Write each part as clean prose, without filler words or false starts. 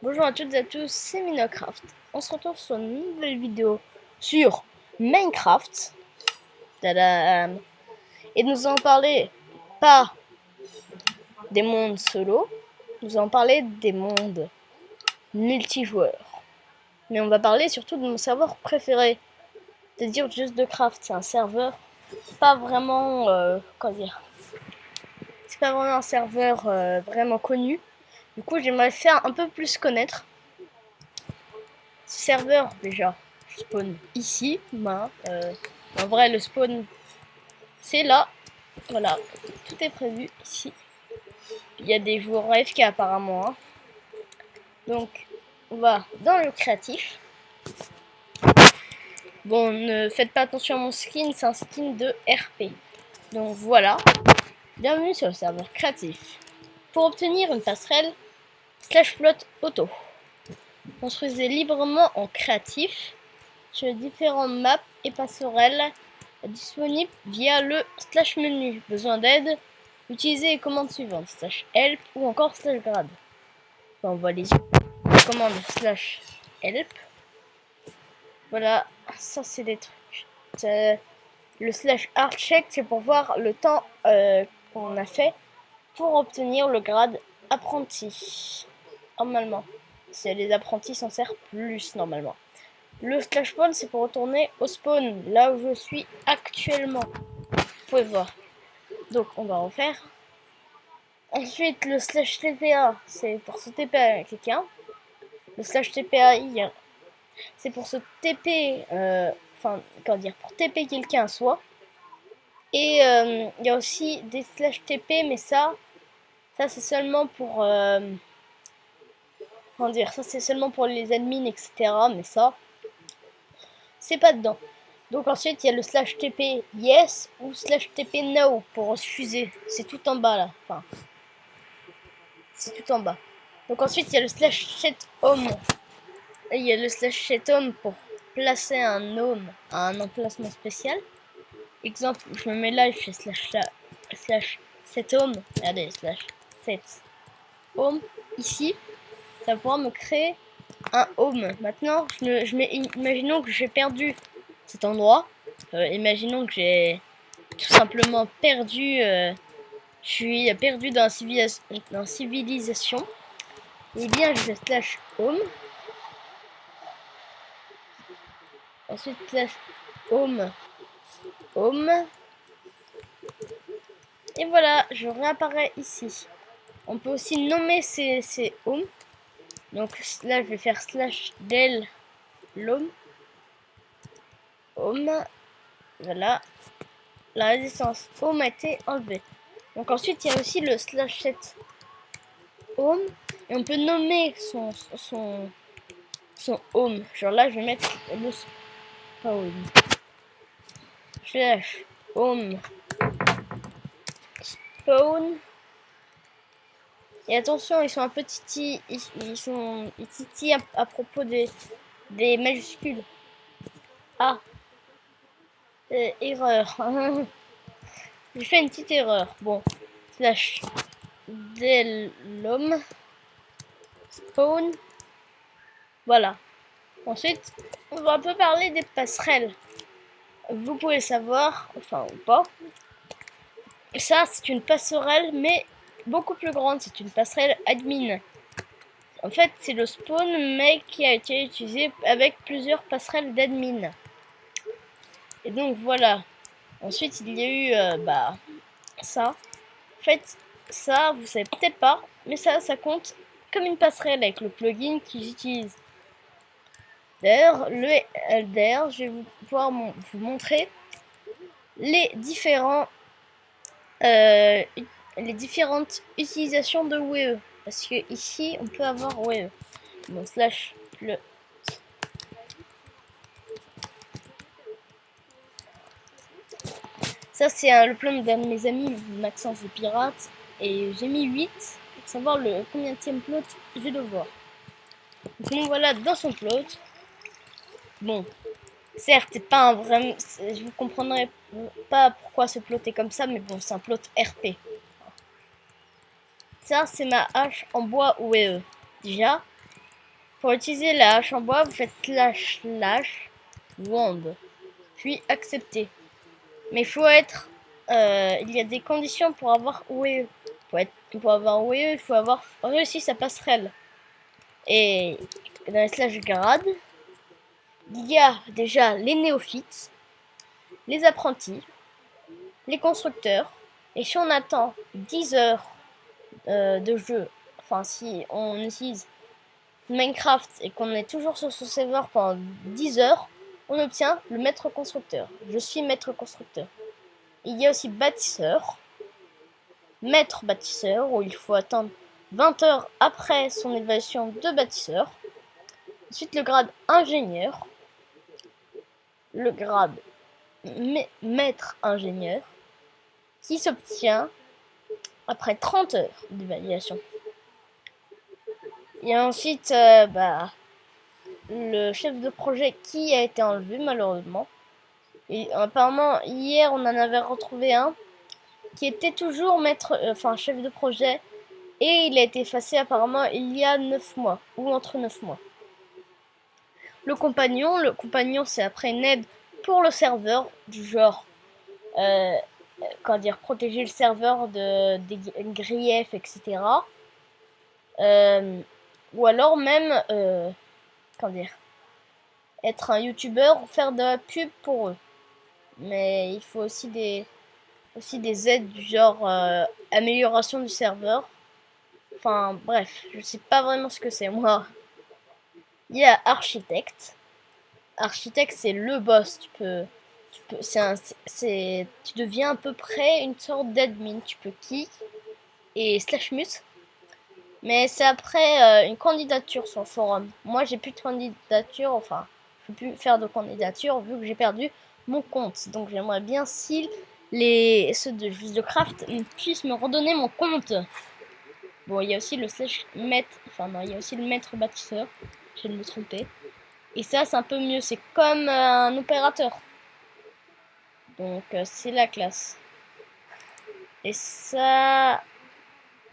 Bonjour à toutes et à tous, c'est Minecraft. On se retrouve sur une nouvelle vidéo sur Minecraft. Tadam. Et nous allons parler pas des mondes solo, nous allons parler des mondes multijoueurs. Mais on va parler surtout de mon serveur préféré, c'est-à-dire Just de Craft. C'est un serveur pas vraiment, comment dire, c'est pas vraiment un serveur vraiment connu. Du coup, j'aimerais faire un peu plus connaître ce serveur déjà. Je spawn ici, en vrai le spawn c'est là, voilà, tout est prévu ici. Il y a des joueurs AFK apparemment, hein. Donc on va dans le créatif. Bon, ne faites pas attention à mon skin, c'est un skin de RP. Donc voilà, bienvenue sur le serveur créatif. Pour obtenir une passerelle /plot auto, construisez librement en créatif sur différentes maps et passerelles disponibles via le /menu. Besoin d'aide? Utilisez les commandes suivantes, /help ou encore /grad. On voit les commandes /help. Voilà, ça c'est des trucs. Le /hardcheck, c'est pour voir le temps qu'on a fait pour obtenir le grade apprenti. Normalement, si les apprentis s'en servent plus normalement. Le /spawn, c'est pour retourner au spawn, là où je suis actuellement. Vous pouvez voir. Donc on va refaire. Ensuite, le /tpa, c'est pour se TP à quelqu'un. Le /tpai, c'est pour se TP, comment dire, pour TP quelqu'un à soi. Et il y a aussi des /TP, mais ça c'est seulement pour, comment dire, ça c'est seulement pour les admins, etc. Mais ça, c'est pas dedans. Donc ensuite, il y a le /TP yes ou /TP no pour refuser. C'est tout en bas là. Enfin, c'est tout en bas. Donc ensuite, il y a le /set_home. Il y a le /set_home pour placer un home à un emplacement spécial. Exemple, je me mets là et je fais /set_home. Regardez, /set_home ici. Ça pourra me créer un home. Maintenant, imaginons que j'ai perdu cet endroit. Imaginons que j'ai tout simplement perdu. Je suis perdu dans civilisation. Et bien, je fais /home. Ensuite, /home. Et voilà, je réapparais ici. On peut aussi nommer ces home. Donc là, je vais faire /del l'home. Home. Voilà. La résistance home a été enlevée. Donc ensuite, il y a aussi le /set home. Et on peut nommer son home. Genre là, je vais mettre le spawn. /home spawn. Et attention, ils sont un peu titillés. Ils titillent à propos des majuscules. Ah, erreur. J'ai fait une petite erreur. Bon, /del_l'homme spawn. Voilà. Ensuite, on va un peu parler des passerelles. Vous pouvez savoir, enfin ou pas, ça c'est une passerelle, mais beaucoup plus grande. C'est une passerelle admin. En fait, c'est le spawn, mais qui a été utilisé avec plusieurs passerelles d'admin. Et donc voilà. Ensuite, il y a eu ça. En fait, ça, vous savez peut-être pas, mais ça compte comme une passerelle avec le plugin qu'ils utilisent. D'ailleurs, je vais pouvoir vous montrer les différentes utilisations de WE. Parce que ici, on peut avoir WE. Bon, /le. Ça, c'est le plan d'un de mes amis, Maxence de Pirate. Et j'ai mis 8 pour savoir le combienième plot je vais devoir. Donc voilà, dans son plot. Bon, certes, c'est pas un vrai. Je vous comprendrai pas pourquoi ce plot est comme ça, mais bon, c'est un plot RP. Ça, c'est ma hache en bois WE. Déjà, Pour utiliser la hache en bois, vous faites slash wand, puis accepter. Mais il faut être... il y a des conditions pour avoir OE. Pour avoir OE, il faut avoir réussi sa passerelle. Et dans les slash grade, il y a déjà les néophytes, les apprentis, les constructeurs. Et si on attend 10 heures de jeu, enfin si on utilise Minecraft et qu'on est toujours sur ce serveur pendant 10 heures, on obtient le maître constructeur. Je suis maître constructeur. Il y a aussi bâtisseur, maître bâtisseur, où il faut attendre 20 heures après son évaluation de bâtisseur. Ensuite le grade ingénieur, le grade maître ingénieur, qui s'obtient après 30 heures d'évaluation. Il y a ensuite le chef de projet qui a été enlevé malheureusement. Et apparemment hier on en avait retrouvé un qui était toujours chef de projet, et il a été effacé apparemment il y a 9 mois ou entre 9 mois. Le compagnon c'est après une aide pour le serveur du genre protéger le serveur des griefs, etc. Ou alors même être un youtubeur ou faire de la pub pour eux. Mais il faut aussi des aides du genre amélioration du serveur. Enfin bref, je sais pas vraiment ce que c'est moi. Il y a architecte. Architecte c'est le boss. Tu deviens à peu près une sorte d'admin. Tu peux kick et slash mute. Mais c'est après une candidature sur le forum. Moi j'ai plus de candidature, enfin je peux plus faire de candidature vu que j'ai perdu mon compte. Donc j'aimerais bien si ceux de Juste de Craft puissent me redonner mon compte. Bon, il y a aussi le slash maître, il y a aussi le maître bâtisseur. Je viens de me tromper. Et ça c'est un peu mieux, c'est comme un opérateur. Donc c'est la classe. Et ça...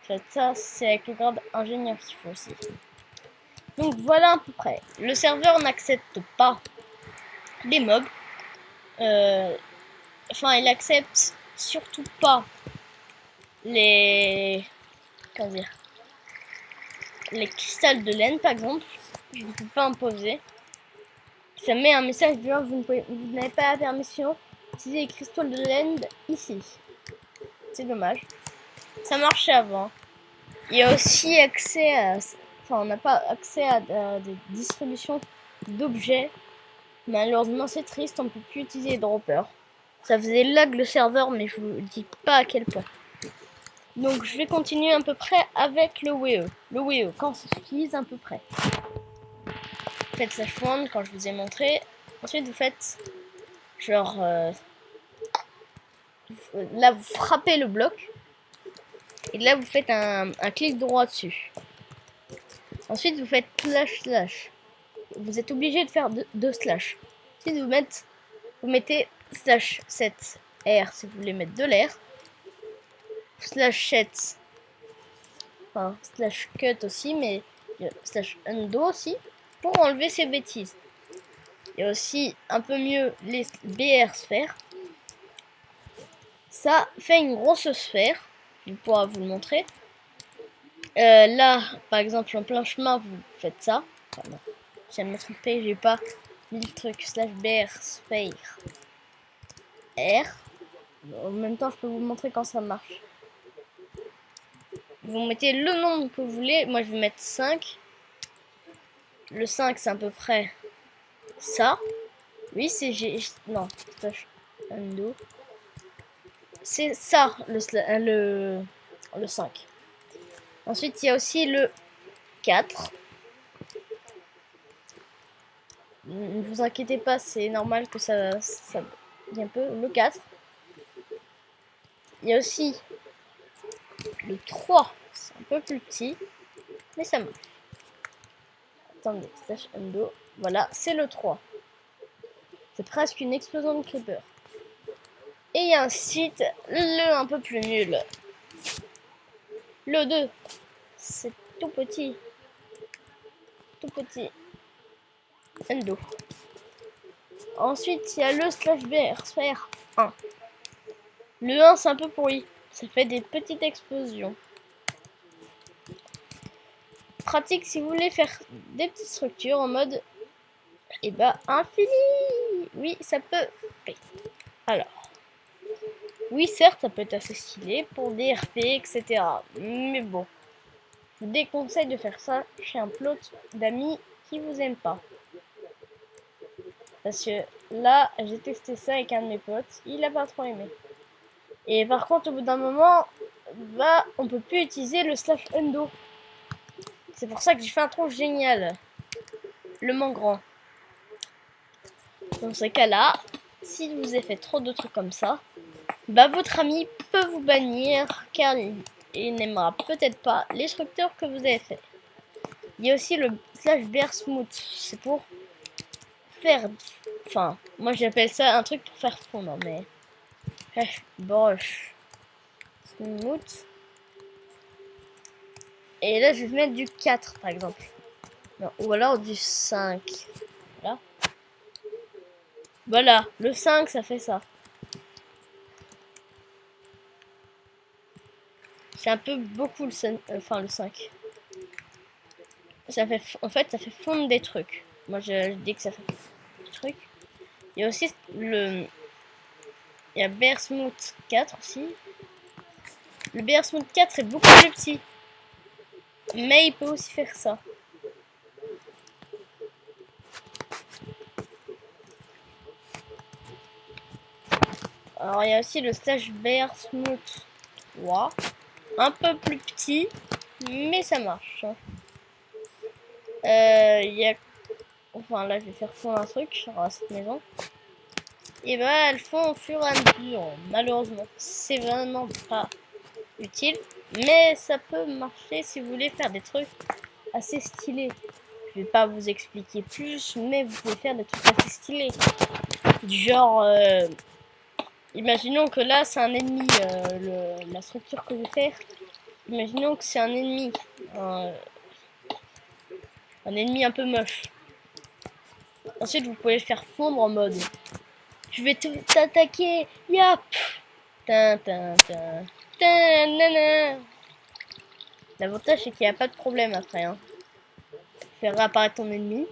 En fait, ça, c'est avec le grade ingénieur qu'il faut aussi. Donc voilà à peu près. Le serveur n'accepte pas les mobs. Il accepte surtout pas les... Comment dire, les cristals de laine, par exemple. Je ne peux pas imposer. Ça met un message du genre vous n'avez pas la permission d'utiliser les cristaux de laine ici. C'est dommage. Ça marchait avant. Il y a aussi accès à... on n'a pas accès à des distributions d'objets. Malheureusement, c'est triste, on ne peut plus utiliser les droppers. Ça faisait lag le serveur, mais je vous dis pas à quel point. Donc, je vais continuer à peu près avec le WoE. Le WoE, quand ça s'utilise à peu près. Vous faites slash one quand je vous ai montré. Ensuite, vous faites genre... là, vous frappez le bloc. Et là, vous faites un clic droit dessus. Ensuite, vous faites slash. Vous êtes obligé de faire deux slash. Ensuite, vous mettez slash 7 R si vous voulez mettre de l'air. Slash 7. Enfin, slash cut aussi, mais slash undo aussi. Pour enlever ces bêtises. Il y a aussi un peu mieux les BR sphères. Ça fait une grosse sphère. Je pourrai vous le montrer. Là, par exemple, en plein chemin, vous faites ça. Pardon. Je viens de me tromper, j'ai pas mis le truc. Slash BR sphère R. En même temps, je peux vous montrer quand ça marche. Vous mettez le nombre que vous voulez. Moi, je vais mettre 5. Le 5, c'est à peu près ça. Oui, c'est... Non, slash undo. C'est ça, le 5. Ensuite, il y a aussi le 4. Ne vous inquiétez pas, c'est normal que ça dit un peu. Le 4. Il y a aussi le 3. C'est un peu plus petit, mais ça marche. Attendez, slash undo. Voilà, c'est le 3. C'est presque une explosion de creeper. Et il y a ensuite le un peu plus nul. Le 2. C'est tout petit. tout petit endo. Ensuite, il y a le slash BR sphère 1. Le 1, c'est un peu pourri. Ça fait des petites explosions. Pratique si vous voulez faire des petites structures en mode infini. Oui, ça peut. Alors, oui, certes, ça peut être assez stylé pour des RP, etc. Mais bon, je vous déconseille de faire ça chez un plot d'amis qui vous aime pas. Parce que là, j'ai testé ça avec un de mes potes, il a pas trop aimé. Et par contre, au bout d'un moment, on peut plus utiliser le slash endo. C'est pour ça que j'ai fait un truc génial. Le mangrand. Dans ce cas-là, si vous avez fait trop de trucs comme ça, votre ami peut vous bannir car il n'aimera peut-être pas les structures que vous avez fait. Il y a aussi le slash bear smooth. C'est pour faire... Enfin, moi j'appelle ça un truc pour faire fondre, mais... Brush. Smooth. Et là je vais mettre du 4 par exemple. Non, ou alors du 5. Voilà. Voilà, le 5 ça fait ça. C'est un peu beaucoup le 5. Le 5. Ça fait, en fait, ça fait fondre des trucs. Moi, je dis que ça fait des trucs. Il y a aussi le... Il y a Bear Smooth 4 aussi. Le Bear Smooth 4 est beaucoup plus petit. Mais il peut aussi faire ça. Alors, il y a aussi le Slash Bear Smooth 3. Un peu plus petit. Mais ça marche. Il y a... Enfin, là, je vais faire fondre un truc sur cette maison. Et elles font au fur et à mesure. Malheureusement, c'est vraiment pas utile. Mais ça peut marcher si vous voulez faire des trucs assez stylés. Je vais pas vous expliquer plus, mais vous pouvez faire des trucs assez stylés. Du genre, imaginons que là c'est un ennemi, la structure que je vais faire. Imaginons que c'est un ennemi. Un ennemi un peu moche. Ensuite, vous pouvez le faire fondre en mode je vais t'attaquer, yap. L'avantage c'est qu'il n'y a pas de problème après. Faire réapparaître ton ennemi.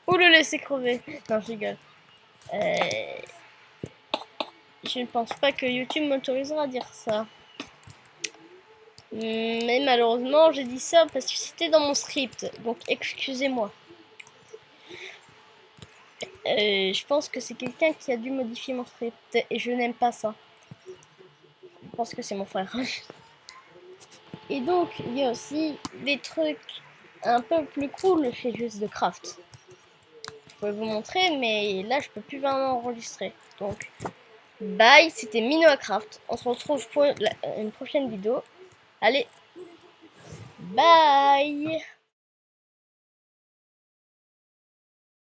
Ou le laisser crever. Non, je rigole. Je ne pense pas que YouTube m'autorisera à dire ça. Mais malheureusement, j'ai dit ça parce que c'était dans mon script. Donc, excusez-moi. Je pense que c'est quelqu'un qui a dû modifier mon script. Et je n'aime pas ça. Je pense que c'est mon frère. Et donc, il y a aussi des trucs un peu plus cool chez Juste de Craft. Je pourrais vous montrer, mais là, je peux plus vraiment enregistrer. Donc, bye, c'était Minoacraft. On se retrouve pour une prochaine vidéo. Allez, bye!